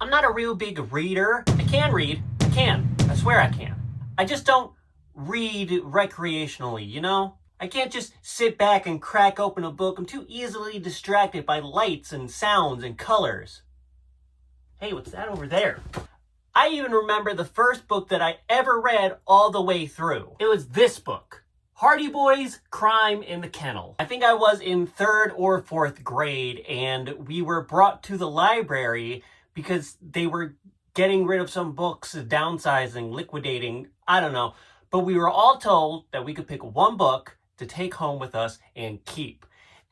I'm not a real big reader. I can read. I can. I swear I can. I just don't read recreationally, you know? I can't just sit back and crack open a book. I'm too easily distracted by lights and sounds and colors. Hey, what's that over there? I even remember the first book that I ever read all the way through. It was this book, Hardy Boys, Crime in the Kennel. I think I was in 3rd or 4th grade, and we were brought to the library because they were getting rid of some books, downsizing, liquidating, I don't know. But we were all told that we could pick one book to take home with us and keep.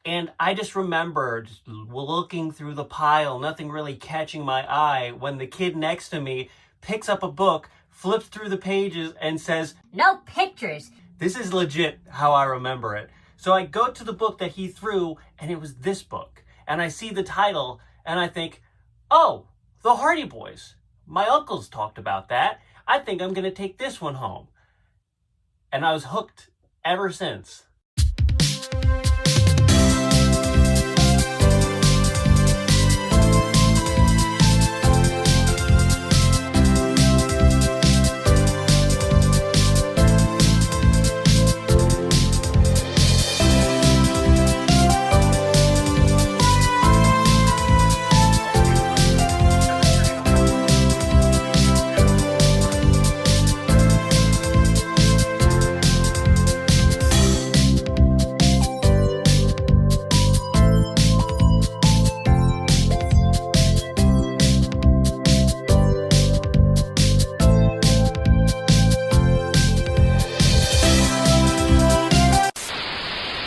And I just remember just looking through the pile, nothing really catching my eye, when the kid next to me picks up a book, flips through the pages, and says, "No pictures." This is legit how I remember it. So I go to the book that he threw, and it was this book. And I see the title, and I think, oh, The Hardy Boys. My uncles talked about that. I think I'm going to take this one home. And I was hooked ever since.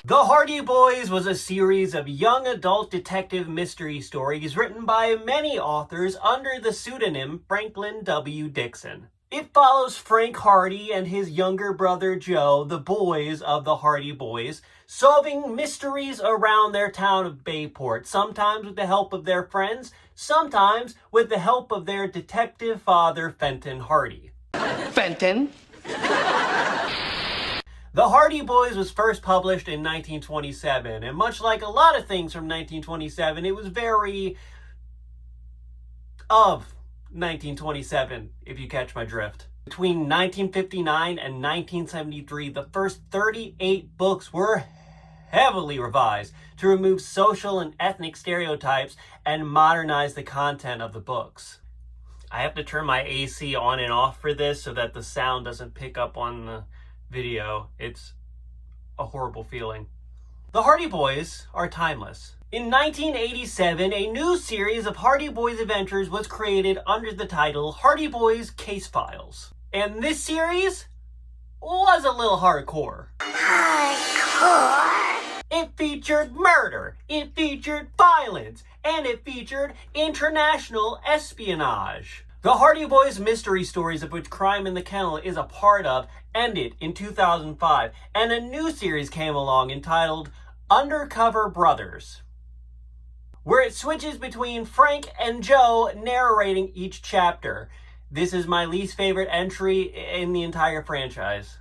The Hardy Boys was a series of young adult detective mystery stories written by many authors under the pseudonym Franklin W. Dixon. It follows Frank Hardy and his younger brother Joe, the boys of the Hardy Boys, solving mysteries around their town of Bayport, sometimes with the help of their friends, sometimes with the help of their detective father, Fenton Hardy. Fenton? The Hardy Boys was first published in 1927, and much like a lot of things from 1927, it was very of 1927, if you catch my drift. Between 1959 and 1973, the first 38 books were heavily revised to remove social and ethnic stereotypes and modernize the content of the books. I have to turn my AC on and off for this so that the sound doesn't pick up on the video. It's a horrible feeling. The Hardy Boys are timeless. In 1987, a new series of Hardy Boys adventures was created under the title Hardy Boys Case Files. And this series was a little hardcore. It featured murder, it featured violence, and it featured international espionage. The Hardy Boys mystery stories, of which Crime in the Kennel is a part of, ended in 2005, and a new series came along entitled Undercover Brothers, where it switches between Frank and Joe narrating each chapter. This is my least favorite entry in the entire franchise.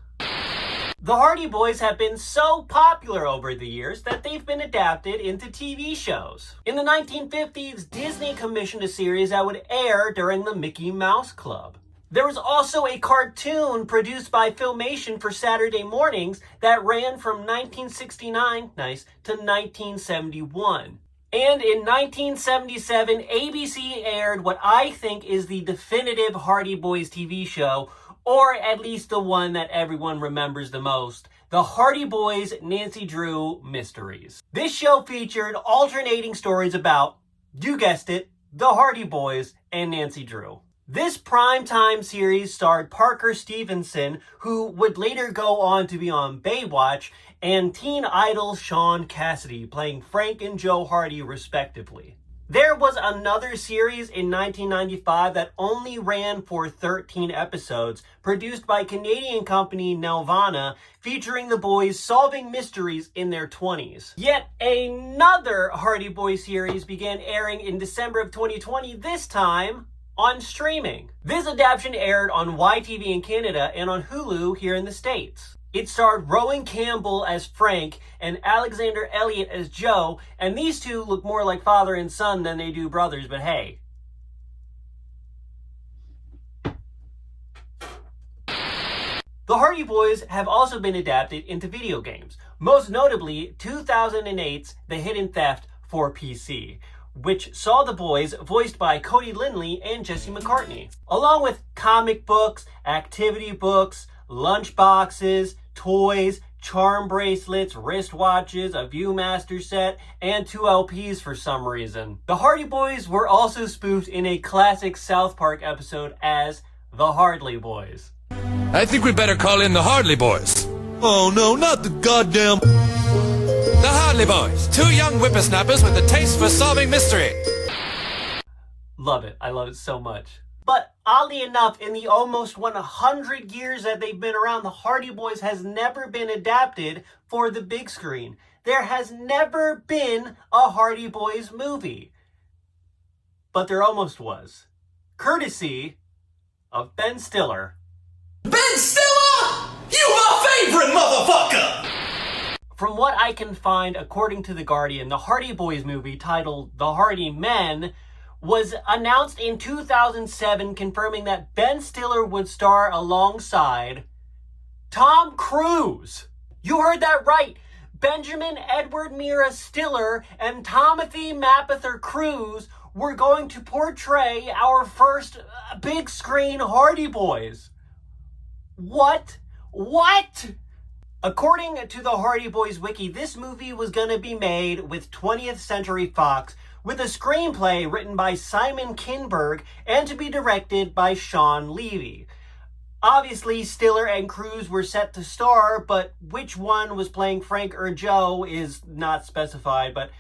The Hardy Boys have been so popular over the years that they've been adapted into TV shows. In the 1950s, Disney commissioned a series that would air during the Mickey Mouse Club. There was also a cartoon produced by Filmation for Saturday mornings that ran from 1969, to 1971. And in 1977, ABC aired what I think is the definitive Hardy Boys TV show, or at least the one that everyone remembers the most, The Hardy Boys Nancy Drew Mysteries. This show featured alternating stories about, you guessed it, the Hardy Boys and Nancy Drew. This primetime series starred Parker Stevenson, who would later go on to be on Baywatch, and teen idol Sean Cassidy, playing Frank and Joe Hardy respectively. There was another series in 1995 that only ran for 13 episodes, produced by Canadian company Nelvana, featuring the boys solving mysteries in their 20s. Yet another Hardy Boys series began airing in December of 2020, this time on streaming. This adaptation aired on YTV in Canada and on Hulu here in the States. It starred Rowan Campbell as Frank and Alexander Elliott as Joe, and these two look more like father and son than they do brothers, but hey, The Hardy Boys have also been adapted into video games, most notably 2008's The Hidden Theft for PC, which saw the boys voiced by Cody Lindley and Jesse McCartney, along with comic books, activity books, lunch boxes, toys, charm bracelets, wristwatches, a Viewmaster set, and 2 LPs for some reason. The Hardy Boys were also spoofed in a classic South Park episode as the Hardly Boys. I think we better call in the Hardly Boys. Oh no, not the goddamn... The Hardly Boys, 2 young whippersnappers with a taste for solving mystery. Love it. I love it so much. But oddly enough, in the almost 100 years that they've been around, the Hardy Boys has never been adapted for the big screen. There has never been a Hardy Boys movie. But there almost was. Courtesy of Ben Stiller. Ben Stiller! You my favorite motherfucker! From what I can find, according to The Guardian, the Hardy Boys movie titled The Hardy Men was announced in 2007, confirming that Ben Stiller would star alongside Tom Cruise. You heard that right. Benjamin Edward Mira Stiller and Timothy Mapother Cruise were going to portray our first big screen Hardy Boys. What? According to the Hardy Boys wiki, this movie was going to be made with 20th Century Fox, with a screenplay written by Simon Kinberg and to be directed by Sean Levy. Obviously, Stiller and Cruise were set to star, but which one was playing Frank or Joe is not specified. But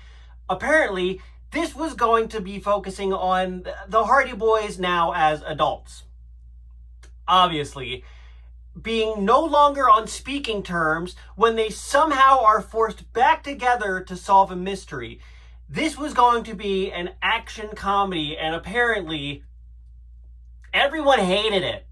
apparently, this was going to be focusing on the Hardy Boys now as adults. Obviously, being no longer on speaking terms when they somehow are forced back together to solve a mystery. This was going to be an action comedy, and apparently everyone hated it.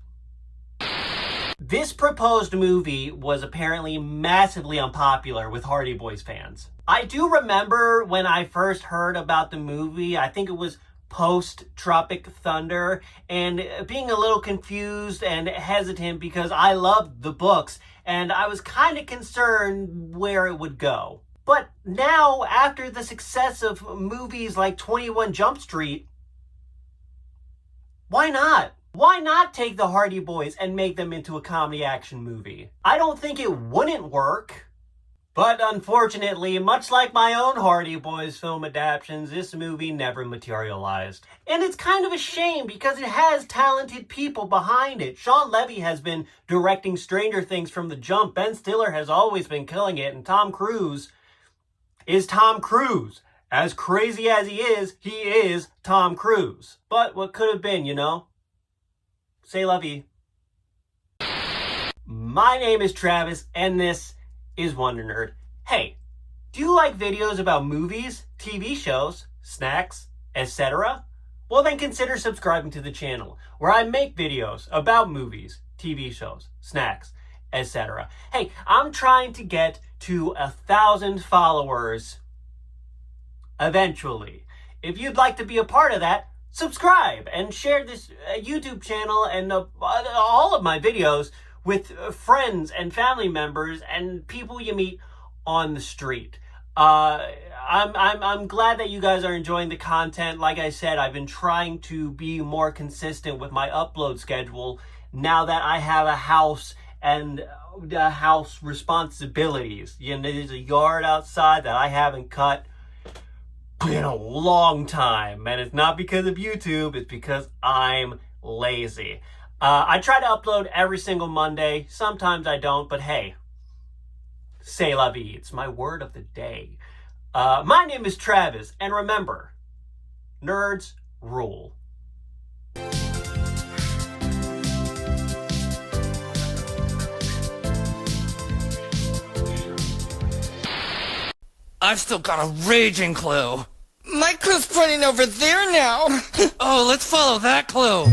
This proposed movie was apparently massively unpopular with Hardy Boys fans. I do remember when I first heard about the movie, I think it was post Tropic Thunder, and being a little confused and hesitant because I loved the books and I was kind of concerned where it would go. But now, after the success of movies like 21 Jump Street, why not? Why not take the Hardy Boys and make them into a comedy action movie? I don't think it wouldn't work. But unfortunately, much like my own Hardy Boys film adaptations, this movie never materialized. And it's kind of a shame because it has talented people behind it. Sean Levy has been directing Stranger Things from the jump. Ben Stiller has always been killing it. And Tom Cruise is Tom Cruise. As crazy as he is Tom Cruise. But what could have been, you know? Say la vie. My name is Travis, and this is Wonder Nerd. Hey, do you like videos about movies, TV shows, snacks, etc.? Well, then consider subscribing to the channel, where I make videos about movies, TV shows, snacks, etc. Hey, I'm trying to get to 1,000 followers eventually. If you'd like to be a part of that, subscribe and share this YouTube channel and all of my videos with friends and family members and people you meet on the street. I'm glad that you guys are enjoying the content. Like I said, I've been trying to be more consistent with my upload schedule now that I have a house and house responsibilities. You know, there's a yard outside that I haven't cut in a long time, and it's not because of YouTube, it's because I'm lazy. I try to upload every single Monday. Sometimes I don't, but hey, c'est la vie. It's my word of the day. My name is Travis, and remember, nerds rule. I've still got a raging clue. My clue's pointing over there now. Oh, let's follow that clue.